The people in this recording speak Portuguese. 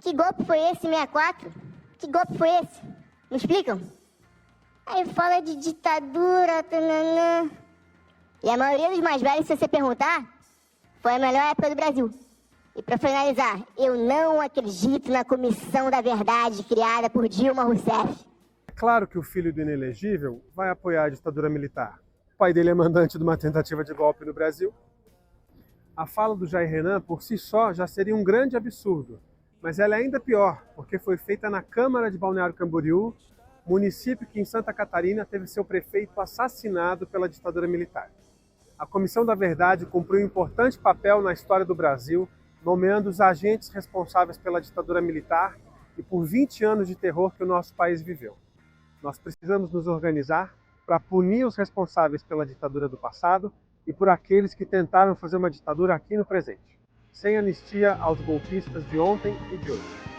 Que golpe foi esse, 64? Que golpe foi esse? Me explicam? Aí fala de ditadura, tananã. E a maioria dos mais velhos, se você perguntar, foi a melhor época do Brasil. E para finalizar, eu não acredito na Comissão da Verdade criada por Dilma Rousseff. É claro que o filho do inelegível vai apoiar a ditadura militar. O pai dele é mandante de uma tentativa de golpe no Brasil. A fala do Jair Renan, por si só, já seria um grande absurdo. Mas ela é ainda pior, porque foi feita na Câmara de Balneário Camboriú, município que em Santa Catarina teve seu prefeito assassinado pela ditadura militar. A Comissão da Verdade cumpriu um importante papel na história do Brasil, nomeando os agentes responsáveis pela ditadura militar e por 20 anos de terror que o nosso país viveu. Nós precisamos nos organizar para punir os responsáveis pela ditadura do passado e por aqueles que tentaram fazer uma ditadura aqui no presente, sem anistia aos golpistas de ontem e de hoje.